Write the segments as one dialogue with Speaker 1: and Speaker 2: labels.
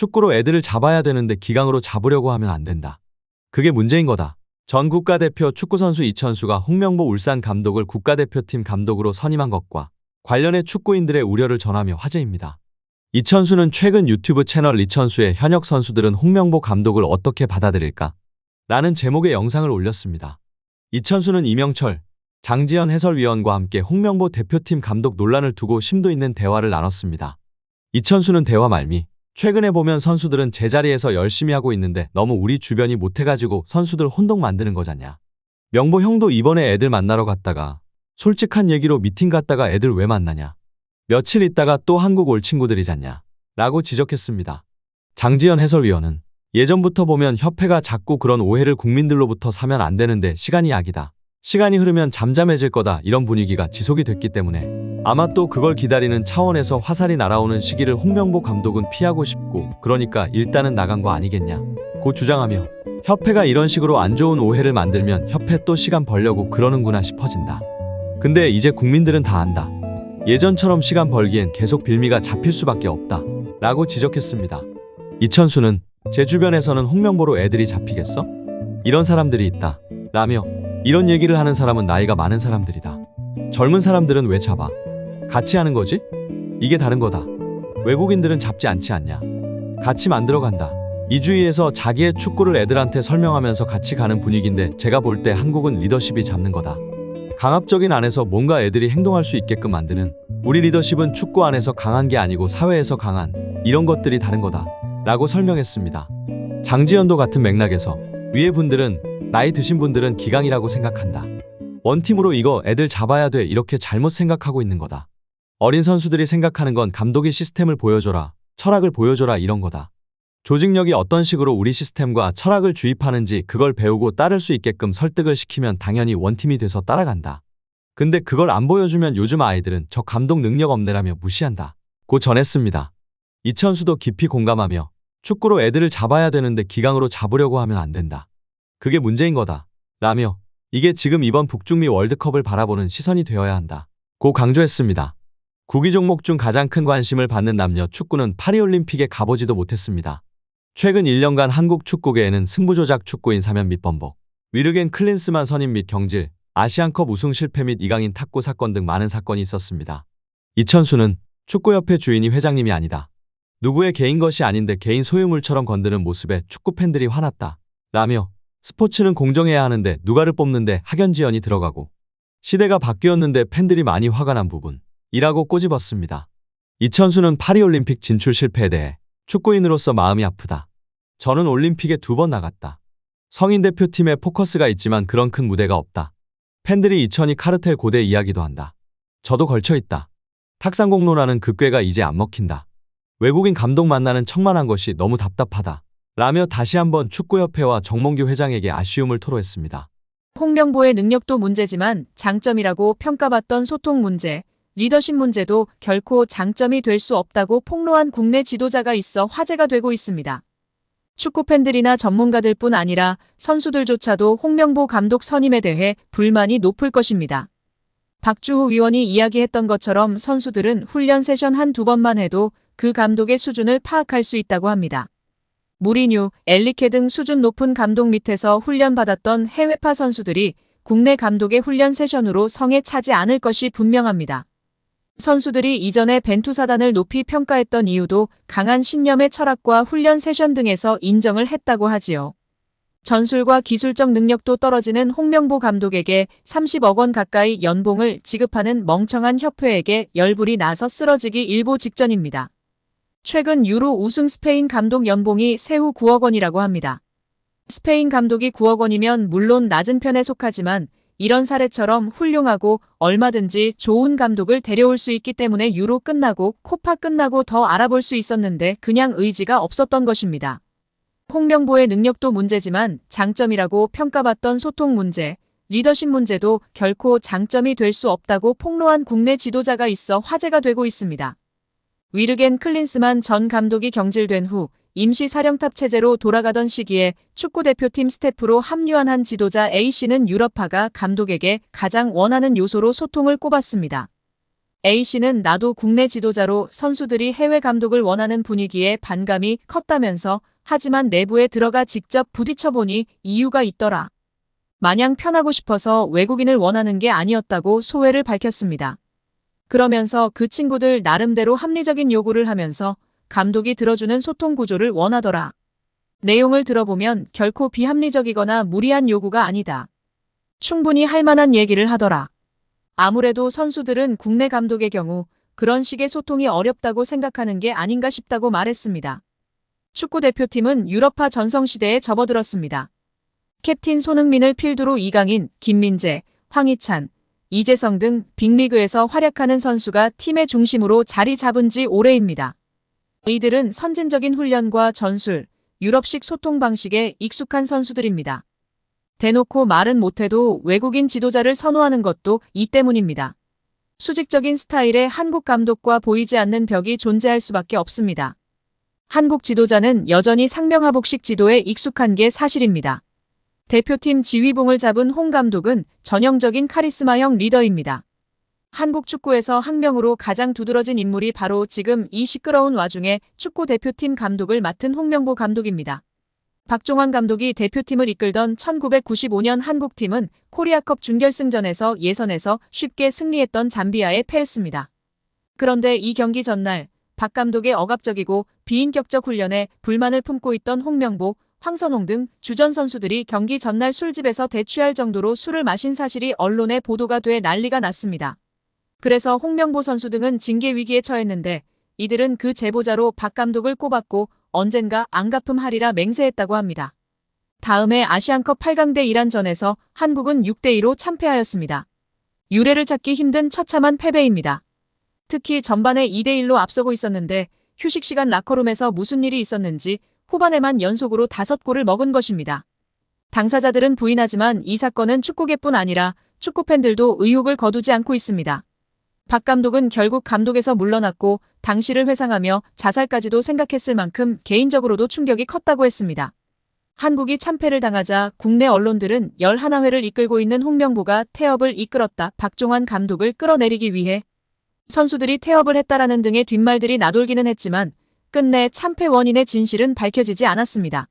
Speaker 1: 축구로 애들을 잡아야 되는데 기강으로 잡으려고 하면 안 된다. 그게 문제인 거다. 전 국가대표 축구선수 이천수가 홍명보 울산 감독을 국가대표팀 감독으로 선임한 것과 관련해 축구인들의 우려를 전하며 화제입니다. 이천수는 최근 유튜브 채널 이천수의 현역 선수들은 홍명보 감독을 어떻게 받아들일까? 라는 제목의 영상을 올렸습니다. 이천수는 이명철, 장지현 해설위원과 함께 홍명보 대표팀 감독 논란을 두고 심도 있는 대화를 나눴습니다. 이천수는 대화 말미, 최근에 보면 선수들은 제자리에서 열심히 하고 있는데 너무 우리 주변이 못해가지고 선수들 혼동 만드는 거잖냐. 명보 형도 이번에 애들 만나러 갔다가 솔직한 얘기로 미팅 갔다가 애들 왜 만나냐. 며칠 있다가 또 한국 올 친구들이잖냐. 라고 지적했습니다. 장지현 해설위원은 예전부터 보면 협회가 자꾸 그런 오해를 국민들로부터 사면 안 되는데 시간이 약이다. 시간이 흐르면 잠잠해질 거다. 이런 분위기가 지속이 됐기 때문에 아마 또 그걸 기다리는 차원에서 화살이 날아오는 시기를 홍명보 감독은 피하고 싶고 그러니까 일단은 나간 거 아니겠냐 고 주장하며 협회가 이런 식으로 안 좋은 오해를 만들면 협회 또 시간 벌려고 그러는구나 싶어진다. 근데 이제 국민들은 다 안다. 예전처럼 시간 벌기엔 계속 빌미가 잡힐 수밖에 없다. 라고 지적했습니다. 이천수는 제 주변에서는 홍명보로 애들이 잡히겠어? 이런 사람들이 있다. 라며 이런 얘기를 하는 사람은 나이가 많은 사람들이다. 젊은 사람들은 왜 잡아? 같이 하는 거지? 이게 다른 거다. 외국인들은 잡지 않지 않냐. 같이 만들어간다. 이주위에서 자기의 축구를 애들한테 설명하면서 같이 가는 분위기인데 제가 볼 때 한국은 리더십이 잡는 거다. 강압적인 안에서 뭔가 애들이 행동할 수 있게끔 만드는 우리 리더십은 축구 안에서 강한 게 아니고 사회에서 강한 이런 것들이 다른 거다. 라고 설명했습니다. 장지현도 같은 맥락에서 위에 분들은 나이 드신 분들은 기강이라고 생각한다. 원팀으로 이거 애들 잡아야 돼 이렇게 잘못 생각하고 있는 거다. 어린 선수들이 생각하는 건 감독이 시스템을 보여줘라, 철학을 보여줘라 이런 거다. 조직력이 어떤 식으로 우리 시스템과 철학을 주입하는지 그걸 배우고 따를 수 있게끔 설득을 시키면 당연히 원팀이 돼서 따라간다. 근데 그걸 안 보여주면 요즘 아이들은 저 감독 능력 없네라며 무시한다. 고 전했습니다. 이천수도 깊이 공감하며 축구로 애들을 잡아야 되는데 기강으로 잡으려고 하면 안 된다. 그게 문제인 거다. 라며 이게 지금 이번 북중미 월드컵을 바라보는 시선이 되어야 한다. 고 강조했습니다. 구기 종목 중 가장 큰 관심을 받는 남녀 축구는 파리올림픽에 가보지도 못했습니다. 최근 1년간 한국 축구계에는 승부조작 축구인 사면 및 번복, 위르겐 클린스만 선임 및 경질, 아시안컵 우승 실패 및 이강인 탁구 사건 등 많은 사건이 있었습니다. 이천수는 축구협회 주인이 회장님이 아니다. 누구의 개인 것이 아닌데 개인 소유물처럼 건드는 모습에 축구 팬들이 화났다. 라며 스포츠는 공정해야 하는데 누가를 뽑는데 학연지연이 들어가고 시대가 바뀌었는데 팬들이 많이 화가 난 부분이라고 꼬집었습니다. 이천수는 파리올림픽 진출 실패에 대해 축구인으로서 마음이 아프다. 저는 올림픽에 2번 나갔다. 성인 대표팀에 포커스가 있지만 그런 큰 무대가 없다. 팬들이 이천이 카르텔 고대 이야기도 한다. 저도 걸쳐있다. 탁상공로라는 그 꾀가 이제 안 먹힌다. 외국인 감독 만나는 척만한 것이 너무 답답하다. 라며 다시 한번 축구협회와 정몽규 회장에게 아쉬움을 토로했습니다.
Speaker 2: 홍명보의 능력도 문제지만 장점이라고 평가받던 소통 문제, 리더십 문제도 결코 장점이 될 수 없다고 폭로한 국내 지도자가 있어 화제가 되고 있습니다. 축구팬들이나 전문가들 뿐 아니라 선수들조차도 홍명보 감독 선임에 대해 불만이 높을 것입니다. 박주호 위원이 이야기했던 것처럼 선수들은 훈련 세션 한두 번만 해도 그 감독의 수준을 파악할 수 있다고 합니다. 무리뉴, 엘리케 등 수준 높은 감독 밑에서 훈련받았던 해외파 선수들이 국내 감독의 훈련 세션으로 성에 차지 않을 것이 분명합니다. 선수들이 이전에 벤투사단을 높이 평가했던 이유도 강한 신념의 철학과 훈련 세션 등에서 인정을 했다고 하지요. 전술과 기술적 능력도 떨어지는 홍명보 감독에게 30억 원 가까이 연봉을 지급하는 멍청한 협회에게 열불이 나서 쓰러지기 일보 직전입니다. 최근 유로 우승 스페인 감독 연봉이 세후 9억 원이라고 합니다. 스페인 감독이 9억 원이면 물론 낮은 편에 속하지만 이런 사례처럼 훌륭하고 얼마든지 좋은 감독을 데려올 수 있기 때문에 유로 끝나고 코파 끝나고 더 알아볼 수 있었는데 그냥 의지가 없었던 것입니다. 홍명보의 능력도 문제지만 장점이라고 평가받던 소통 문제, 리더십 문제도 결코 장점이 될 수 없다고 폭로한 국내 지도자가 있어 화제가 되고 있습니다. 위르겐 클린스만 전 감독이 경질된 후 임시 사령탑 체제로 돌아가던 시기에 축구대표팀 스태프로 합류한 한 지도자 A씨는 유럽파가 감독에게 가장 원하는 요소로 소통을 꼽았습니다. A씨는 나도 국내 지도자로 선수들이 해외 감독을 원하는 분위기에 반감이 컸다면서 하지만 내부에 들어가 직접 부딪혀보니 이유가 있더라. 마냥 편하고 싶어서 외국인을 원하는 게 아니었다고 소회를 밝혔습니다. 그러면서 그 친구들 나름대로 합리적인 요구를 하면서 감독이 들어주는 소통 구조를 원하더라. 내용을 들어보면 결코 비합리적이거나 무리한 요구가 아니다. 충분히 할 만한 얘기를 하더라. 아무래도 선수들은 국내 감독의 경우 그런 식의 소통이 어렵다고 생각하는 게 아닌가 싶다고 말했습니다. 축구 대표팀은 유럽파 전성시대에 접어들었습니다. 캡틴 손흥민을 필두로 이강인, 김민재, 황희찬, 이재성 등 빅리그에서 활약하는 선수가 팀의 중심으로 자리 잡은 지 오래입니다. 이들은 선진적인 훈련과 전술, 유럽식 소통 방식에 익숙한 선수들입니다. 대놓고 말은 못해도 외국인 지도자를 선호하는 것도 이 때문입니다. 수직적인 스타일의 한국 감독과 보이지 않는 벽이 존재할 수밖에 없습니다. 한국 지도자는 여전히 상명하복식 지도에 익숙한 게 사실입니다. 대표팀 지휘봉을 잡은 홍 감독은 전형적인 카리스마형 리더입니다. 한국 축구에서 학명으로 가장 두드러진 인물이 바로 지금 이 시끄러운 와중에 축구 대표팀 감독을 맡은 홍명보 감독입니다. 박종환 감독이 대표팀을 이끌던 1995년 한국팀은 코리아컵 준결승전에서 예선에서 쉽게 승리했던 잠비아에 패했습니다. 그런데 이 경기 전날 박 감독의 억압적이고 비인격적 훈련에 불만을 품고 있던 홍명보, 황선홍 등 주전 선수들이 경기 전날 술집에서 대취할 정도로 술을 마신 사실이 언론에 보도가 돼 난리가 났습니다. 그래서 홍명보 선수 등은 징계 위기에 처했는데 이들은 그 제보자로 박 감독을 꼽았고 언젠가 안갚음하리라 맹세했다고 합니다. 다음해 아시안컵 8강 대 이란전에서 한국은 6대2로 참패하였습니다. 유례를 찾기 힘든 처참한 패배입니다. 특히 전반에 2대1로 앞서고 있었는데 휴식 시간 라커룸에서 무슨 일이 있었는지 후반에만 연속으로 5골을 먹은 것입니다. 당사자들은 부인하지만 이 사건은 축구계뿐 아니라 축구팬들도 의혹을 거두지 않고 있습니다. 박 감독은 결국 감독에서 물러났고 당시를 회상하며 자살까지도 생각했을 만큼 개인적으로도 충격이 컸다고 했습니다. 한국이 참패를 당하자 국내 언론들은 11회를 이끌고 있는 홍명보가 태업을 이끌었다. 박종환 감독을 끌어내리기 위해 선수들이 태업을 했다라는 등의 뒷말들이 나돌기는 했지만 끝내 참패 원인의 진실은 밝혀지지 않았습니다.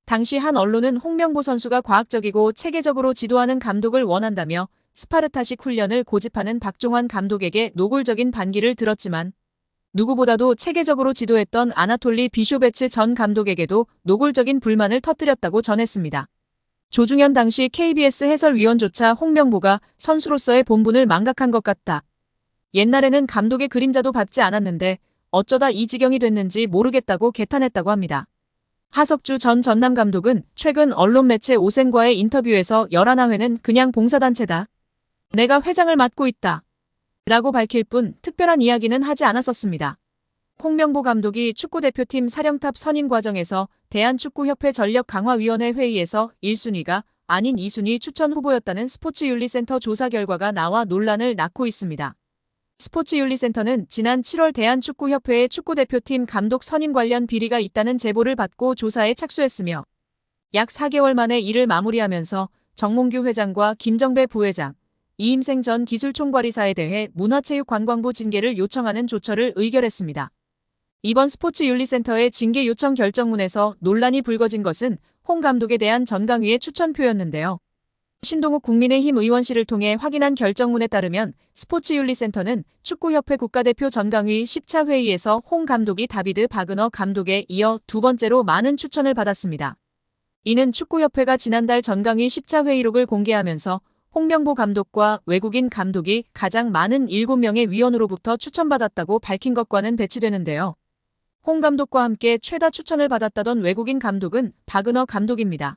Speaker 2: 당시 한 언론은 홍명보 선수가 과학적이고 체계적으로 지도하는 감독을 원한다며 스파르타식 훈련을 고집하는 박종환 감독에게 노골적인 반기를 들었지만 누구보다도 체계적으로 지도했던 아나톨리 비쇼베츠 전 감독에게도 노골적인 불만을 터뜨렸다고 전했습니다. 조중현 당시 KBS 해설위원조차 홍명보가 선수로서의 본분을 망각한 것 같다. 옛날에는 감독의 그림자도 밟지 않았는데 어쩌다 이 지경이 됐는지 모르겠다고 개탄했다고 합니다. 하석주 전 전남 감독은 최근 언론 매체 오센과의 인터뷰에서 11회는 그냥 봉사단체다. 내가 회장을 맡고 있다. 라고 밝힐 뿐 특별한 이야기는 하지 않았었습니다. 홍명보 감독이 축구대표팀 사령탑 선임 과정에서 대한축구협회 전력강화위원회 회의에서 1순위가 아닌 2순위 추천 후보였다는 스포츠윤리센터 조사 결과가 나와 논란을 낳고 있습니다. 스포츠윤리센터는 지난 7월 대한축구협회의 축구대표팀 감독 선임 관련 비리가 있다는 제보를 받고 조사에 착수했으며 약 4개월 만에 이를 마무리하면서 정몽규 회장과 김정배 부회장, 이임생 전 기술총괄이사에 대해 문화체육관광부 징계를 요청하는 조처를 의결했습니다. 이번 스포츠윤리센터의 징계 요청 결정문에서 논란이 불거진 것은 홍 감독에 대한 전강위의 추천표였는데요. 신동욱 국민의힘 의원실을 통해 확인한 결정문에 따르면 스포츠윤리센터는 축구협회 국가대표 전강위 10차 회의에서 홍 감독이 다비드 바그너 감독에 이어 두 번째로 많은 추천을 받았습니다. 이는 축구협회가 지난달 전강위 10차 회의록을 공개하면서 홍명보 감독과 외국인 감독이 가장 많은 7명의 위원으로부터 추천받았다고 밝힌 것과는 배치되는데요. 홍 감독과 함께 최다 추천을 받았다던 외국인 감독은 바그너 감독입니다.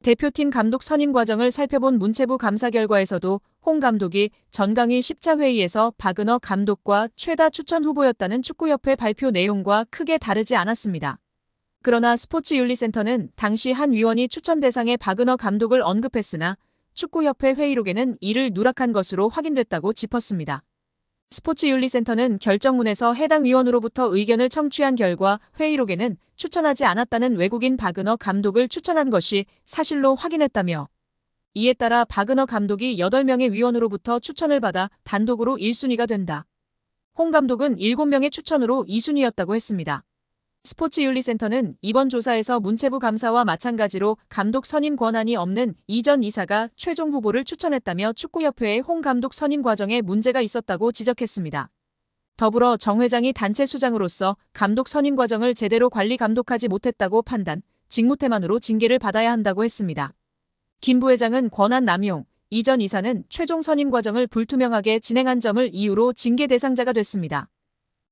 Speaker 2: 대표팀 감독 선임 과정을 살펴본 문체부 감사 결과에서도 홍 감독이 전강위 10차 회의에서 바그너 감독과 최다 추천 후보였다는 축구협회 발표 내용과 크게 다르지 않았습니다. 그러나 스포츠윤리센터는 당시 한 위원이 추천 대상에 바그너 감독을 언급했으나 축구협회 회의록에는 이를 누락한 것으로 확인됐다고 짚었습니다. 스포츠윤리센터는 결정문에서 해당 위원으로부터 의견을 청취한 결과 회의록에는 추천하지 않았다는 외국인 바그너 감독을 추천한 것이 사실로 확인했다며 이에 따라 바그너 감독이 8명의 위원으로부터 추천을 받아 단독으로 1순위가 된다. 홍 감독은 7명의 추천으로 2순위였다고 했습니다. 스포츠윤리센터는 이번 조사에서 문체부 감사와 마찬가지로 감독 선임 권한이 없는 이전 이사가 최종 후보를 추천했다며 축구협회의 홍 감독 선임 과정에 문제가 있었다고 지적했습니다. 더불어 정 회장이 단체 수장으로서 감독 선임 과정을 제대로 관리 감독하지 못했다고 판단, 직무태만으로 징계를 받아야 한다고 했습니다. 김 부회장은 권한 남용, 이전 이사는 최종 선임 과정을 불투명하게 진행한 점을 이유로 징계 대상자가 됐습니다.